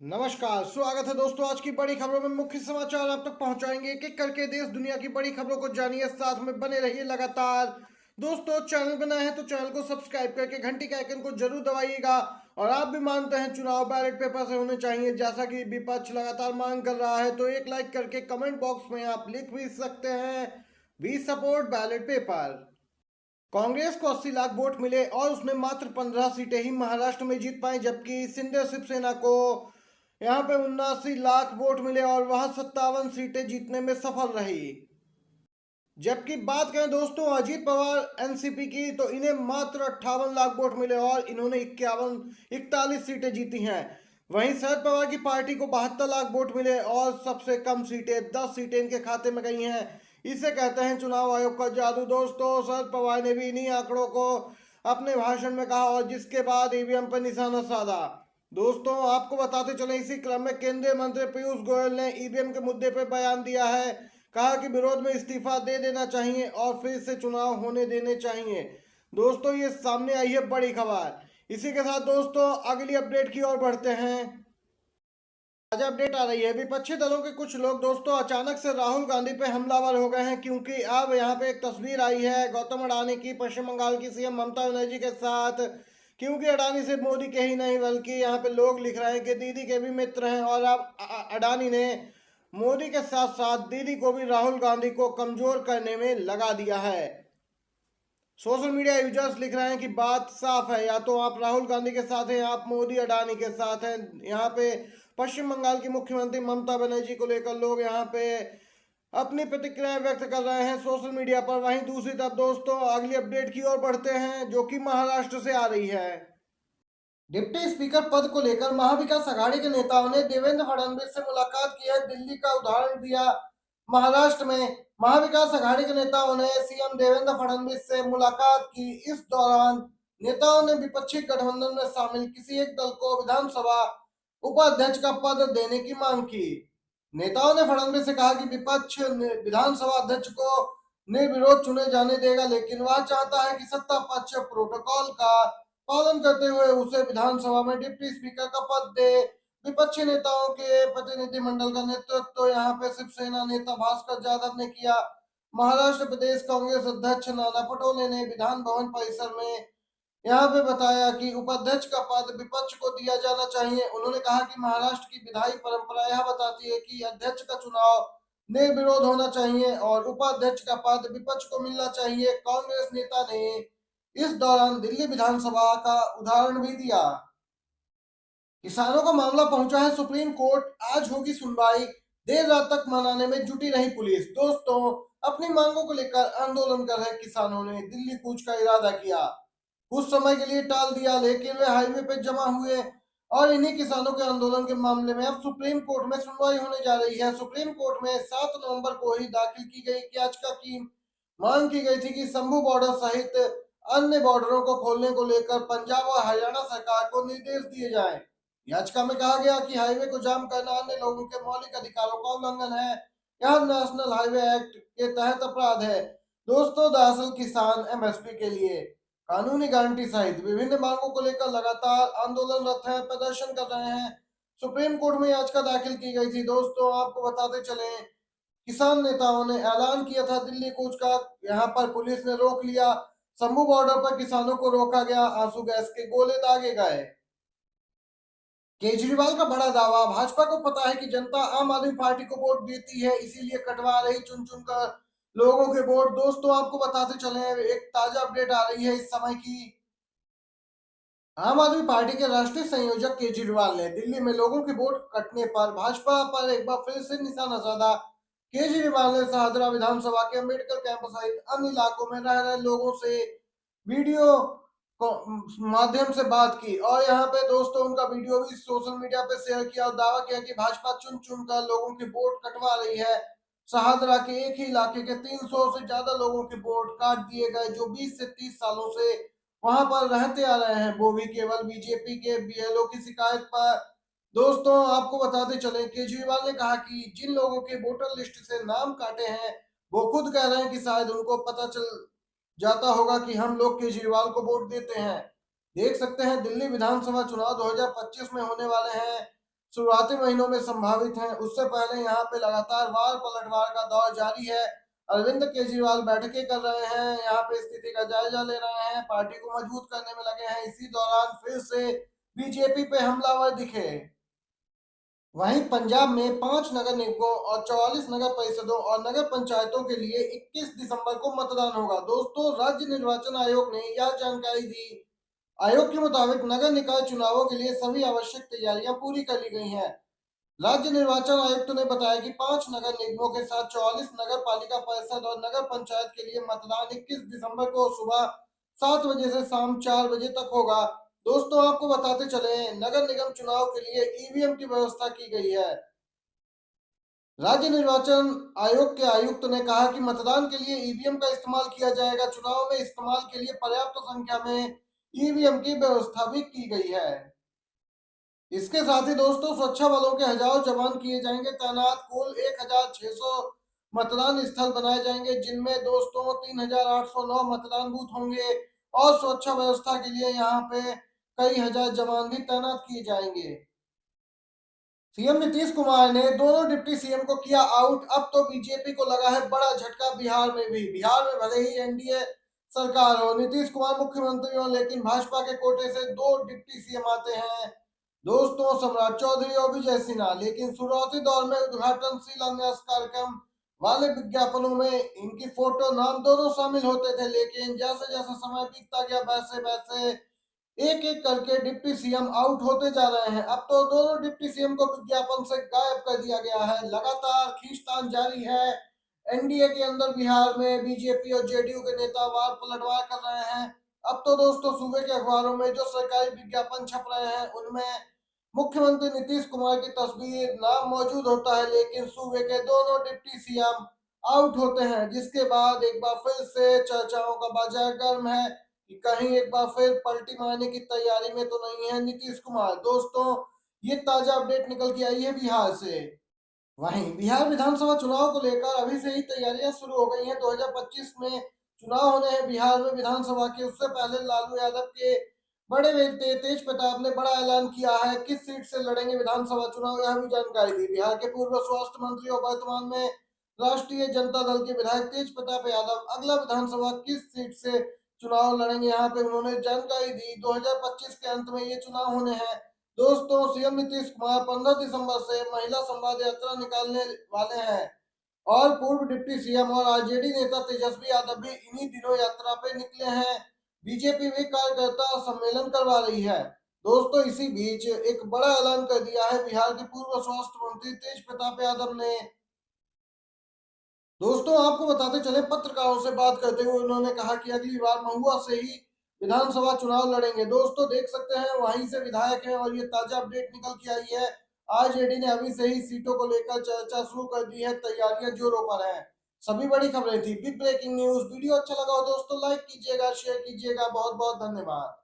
नमस्कार, स्वागत है दोस्तों। आज की बड़ी खबरों में मुख्य समाचार आप तक पहुंचाएंगे। एक एक करके देश दुनिया की बड़ी खबरों को जानिए, साथ में बने रहिए लगातार। दोस्तों, चैनल बना है तो चैनल को सब्सक्राइब करके घंटी के आइकन को जरूर दबाइएगा। और आप भी मानते हैं चुनाव बैलेट पेपर से होने चाहिए, जैसा कि विपक्ष लगातार मांग कर रहा है, तो एक लाइक करके कमेंट बॉक्स में आप लिख भी सकते हैं, we support ballot paper. Congress को 80 लाख वोट मिले और उसने मात्र 15 सीटें ही महाराष्ट्र में जीत पाई, जबकि शिंदे शिवसेना को यहां पे 79 लाख वोट मिले और वह 57 सीटें जीतने में सफल रही। जबकि बात करें दोस्तों अजीत पवार एनसीपी की, तो इन्हें मात्र 58 लाख वोट मिले और इन्होंने 41 सीटें जीती हैं। वहीं शरद पवार की पार्टी को 72 लाख वोट मिले और सबसे कम सीटें 10 सीटें इनके खाते में गई हैं। इसे कहते हैं चुनाव आयोग का जादू। दोस्तों, शरद पवार ने भी इन्हीं आंकड़ों को अपने भाषण में कहा और जिसके बाद ईवीएम पर निशाना साधा। दोस्तों, आपको बताते चले, इसी क्रम में केंद्रीय मंत्री पीयूष गोयल ने ईवीएम के मुद्दे पर बयान दिया है। कहा कि विरोध में इस्तीफा दे देना चाहिए और फिर से चुनाव होने देने चाहिए। दोस्तों, ये सामने आई है बड़ी खबर। इसी के साथ दोस्तों अगली अपडेट की ओर बढ़ते हैं। ताजा अपडेट आ रही है, विपक्षी दलों के कुछ लोग दोस्तों अचानक से राहुल गांधी पे हमलावर हो गए हैं, क्योंकि अब यहाँ पे एक तस्वीर आई है गौतम अडानी की पश्चिम बंगाल की सीएम ममता बनर्जी के साथ। क्योंकि अडानी सिर्फ मोदी के ही नहीं बल्कि यहाँ पे लोग लिख रहे हैं कि दीदी के भी मित्र हैं, और अब अडानी ने मोदी के साथ साथ दीदी को भी राहुल गांधी को कमजोर करने में लगा दिया है। सोशल मीडिया यूजर्स लिख रहे हैं कि बात साफ है, या तो आप राहुल गांधी के साथ हैं, आप मोदी अडानी के साथ हैं। यहाँ पे पश्चिम बंगाल की मुख्यमंत्री ममता बनर्जी को लेकर लोग यहाँ पे अपनी प्रतिक्रियाएं व्यक्त कर रहे हैं सोशल मीडिया पर। वहीं दूसरी तरफ दोस्तों अगली अपडेट की ओर बढ़ते हैं, जो कि महाराष्ट्र से आ रही है। डिप्टी स्पीकर पद को लेकर महाविकास आघाड़ी के नेताओं ने देवेंद्र फडणवीस से मुलाकात की है। दिल्ली का उदाहरण दिया। महाराष्ट्र में महाविकास आघाड़ी के नेताओं ने सीएम देवेंद्र फडणवीस से मुलाकात की। इस दौरान नेताओं ने विपक्षी गठबंधन में शामिल किसी एक दल को विधानसभा उपाध्यक्ष का पद देने की मांग की। नेताओं ने फडणवीस से कहा कि विपक्ष विधानसभा अध्यक्ष को निर्विरोध चुने जाने देगा, लेकिन वह चाहता है कि सत्ता पक्ष प्रोटोकॉल का पालन करते हुए उसे विधानसभा में डिप्टी स्पीकर का पद दे। विपक्षी नेताओं के प्रतिनिधिमंडल का नेतृत्व तो यहाँ पे शिवसेना नेता भास्कर यादव ने किया। महाराष्ट्र प्रदेश कांग्रेस अध्यक्ष नाना पटोले ने विधान भवन परिसर में यहाँ पे बताया कि उपाध्यक्ष का पद विपक्ष को दिया जाना चाहिए। उन्होंने कहा कि महाराष्ट्र की विधायी परंपरा यह बताती है कि अध्यक्ष का चुनाव निर्विरोध होना चाहिए और उपाध्यक्ष का पद विपक्ष को मिलना चाहिए। कांग्रेस नेता ने इस दौरान दिल्ली विधानसभा का उदाहरण भी दिया। किसानों का मामला पहुंचा है सुप्रीम कोर्ट, आज होगी सुनवाई। देर रात तक मनाने में जुटी रही पुलिस। दोस्तों, अपनी मांगों को लेकर आंदोलन कर रहे किसानों ने दिल्ली कूच का इरादा किया। कुछ समय के लिए टाल दिया, लेकिन वे हाईवे पर जमा हुए और इन्हीं किसानों के आंदोलन के मामले में अब सुप्रीम कोर्ट में सुनवाई होने जा रही है। सुप्रीम कोर्ट में 7 नवंबर को ही दाखिल की गई याचिका की मांग की गई थी कि शंभू बॉर्डर सहित अन्य बॉर्डरों को खोलने को लेकर पंजाब और हरियाणा सरकार को निर्देश दिए जाएं। याचिका में कहा गया कि हाईवे को जाम करना अन्य लोगों के मौलिक अधिकारों का उल्लंघन है। यह नेशनल हाईवे एक्ट के तहत अपराध है। दोस्तों, दरअसल किसान एमएसपी के लिए कानूनी गारंटी सहित विभिन्न मांगों को लेकर लगातार आंदोलनरत हैं, प्रदर्शन कर रहे हैं। सुप्रीम कोर्ट में याचिका दाखिल की गई थी। दोस्तों, आपको बताते चले, किसान नेताओं ने ऐलान किया था दिल्ली कूच का। यहाँ पर पुलिस ने रोक लिया। शंभू बॉर्डर पर किसानों को रोका गया, आंसू गैस के गोले दागे गए। केजरीवाल का बड़ा दावा, भाजपा को पता है कि जनता आम आदमी पार्टी को वोट देती है, इसीलिए कटवा रही चुन चुन कर लोगों के वोट। दोस्तों, आपको बताते चले, एक ताजा अपडेट आ रही है इस समय की। आम आदमी पार्टी के राष्ट्रीय संयोजक केजरीवाल ने दिल्ली में लोगों के वोट कटने पर भाजपा पर एक बार फिर से निशाना साधा। केजरीवाल ने शाहदरा विधानसभा के अम्बेडकर कैंपस सहित अन्य इलाकों में रह रहे लोगों से वीडियो माध्यम से बात की और यहाँ पे दोस्तों उनका वीडियो भी सोशल मीडिया पे शेयर किया और दावा किया कि भाजपा चुन चुन कर लोगों के वोट कटवा रही है। शाहदरा के एक ही इलाके के 300 से ज्यादा लोगों के वोट काट दिए गए, जो 20 से 30 सालों से वहां पर रहते आ रहे हैं, वो भी केवल बीजेपी के बीएलओ की शिकायत पर। दोस्तों, आपको बताते चले, केजरीवाल ने कहा कि जिन लोगों के वोटर लिस्ट से नाम काटे हैं वो खुद कह रहे हैं कि शायद उनको पता चल जाता होगा कि हम लोग केजरीवाल को वोट देते हैं। देख सकते हैं दिल्ली विधानसभा चुनाव 2025 में होने वाले हैं। शुरुआती महीनों में संभावित हैं। उससे पहले यहाँ पे लगातार वार पलटवार का दौर जारी है। अरविंद केजरीवाल बैठकें कर रहे हैं, यहाँ पे स्थिति का जायजा ले रहे हैं, पार्टी को मजबूत करने में लगे हैं। इसी दौरान फिर से बीजेपी पे हमलावर दिखे। वहीं पंजाब में 5 नगर निगमों और 44 नगर परिषदों और नगर पंचायतों के लिए 21 दिसंबर को मतदान होगा। दोस्तों, राज्य निर्वाचन आयोग ने यह जानकारी दी। आयोग के मुताबिक नगर निकाय चुनावों के लिए सभी आवश्यक तैयारियां पूरी कर ली गई हैं। राज्य निर्वाचन आयुक्त ने बताया कि 5 नगर निगमों के साथ 44 नगर पालिका परिषद और नगर पंचायत के लिए मतदान 21 दिसंबर को सुबह 7 बजे से शाम 4 बजे तक होगा। दोस्तों, आपको बताते चले, नगर निगम चुनाव के लिए ईवीएम की व्यवस्था की गई है। राज्य निर्वाचन आयोग के आयुक्त ने कहा कि मतदान के लिए ईवीएम का इस्तेमाल किया जाएगा। चुनाव में इस्तेमाल के लिए पर्याप्त संख्या में ईवीएम की व्यवस्था भी की गई है। इसके साथ ही दोस्तों, सुरक्षा बलों के हजारों जवान किए जाएंगे तैनात। कुल 1600 मतदान स्थल बनाए जाएंगे, जिनमें दोस्तों 3809 मतदान बूथ होंगे और सुरक्षा व्यवस्था के लिए यहाँ पे कई हजार जवान भी तैनात किए जाएंगे। सीएम नीतीश कुमार ने दोनों डिप्टी सीएम को किया आउट। अब तो बीजेपी को लगा है बड़ा झटका बिहार में भी। बिहार में भले ही एनडीए सरकार हो, नीतीश कुमार मुख्यमंत्री हो, लेकिन भाजपा के कोटे से 2 डिप्टी सीएम आते हैं। दोस्तों, सम्राट चौधरी और विजय सिन्हा। लेकिन शुरुआती दौर में उद्घाटन शिलान्यास कार्यक्रम वाले विज्ञापनों में इनकी फोटो नाम दोनों शामिल होते थे, लेकिन जैसे जैसे समय बीतता गया वैसे वैसे एक एक करके डिप्टी सीएम आउट होते जा रहे हैं। अब तो दोनों डिप्टी सीएम को विज्ञापन से गायब कर दिया गया है। लगातार खींचतान जारी है। एनडीए के अंदर बिहार में बीजेपी और जेडीयू के नेता वार पलटवार कर रहे हैं। अब तो दोस्तों, सूबे के अखबारों में जो सरकारी विज्ञापन छप रहे हैं उनमें मुख्यमंत्री नीतीश कुमार की तस्वीर नाम मौजूद होता है, लेकिन सूबे के दोनों डिप्टी सीएम आउट होते हैं, जिसके बाद एक बार फिर से चर्चाओं का बाजार गर्म है कि कहीं एक बार फिर पलटी मारने की तैयारी में तो नहीं है नीतीश कुमार। दोस्तों, ये ताजा अपडेट निकल के आई है बिहार से। वहीं बिहार विधानसभा चुनाव को लेकर अभी से ही तैयारियां शुरू हो गई हैं। 2025 में चुनाव होने हैं बिहार में विधानसभा के। उससे पहले लालू यादव के बड़े बेटे तेज प्रताप ने बड़ा ऐलान किया है। किस सीट से लड़ेंगे विधानसभा चुनाव, यह भी जानकारी दी। बिहार के पूर्व स्वास्थ्य मंत्री और वर्तमान में राष्ट्रीय जनता दल के विधायक तेज प्रताप यादव अगला विधानसभा किस सीट से चुनाव लड़ेंगे, यहाँ पे उन्होंने जानकारी दी। 2025 के अंत में ये चुनाव होने हैं। दोस्तों, सीएम नीतीश कुमार 15 दिसंबर से महिला संवाद यात्रा निकालने वाले हैं और पूर्व डिप्टी सीएम और आरजेडी नेता तेजस्वी यादव भी इन्हीं दिनों यात्रा पे निकले हैं। बीजेपी भी कार्यकर्ता सम्मेलन करवा रही है। दोस्तों, इसी बीच एक बड़ा ऐलान कर दिया है बिहार के पूर्व स्वास्थ्य मंत्री तेज प्रताप यादव ने। दोस्तों, आपको बताते चले, पत्रकारों से बात करते हुए उन्होंने कहा कि अगली बार महुआ से ही विधानसभा चुनाव लड़ेंगे। दोस्तों, देख सकते हैं वहीं से विधायक हैं और ये ताजा अपडेट निकल के आई है। आरजेडी ने अभी से ही सीटों को लेकर चर्चा शुरू कर दी है, तैयारियां जोरों पर है। सभी बड़ी खबरें थी, बिग ब्रेकिंग न्यूज। वीडियो अच्छा लगा हो दोस्तों लाइक कीजिएगा, शेयर कीजिएगा। बहुत बहुत धन्यवाद।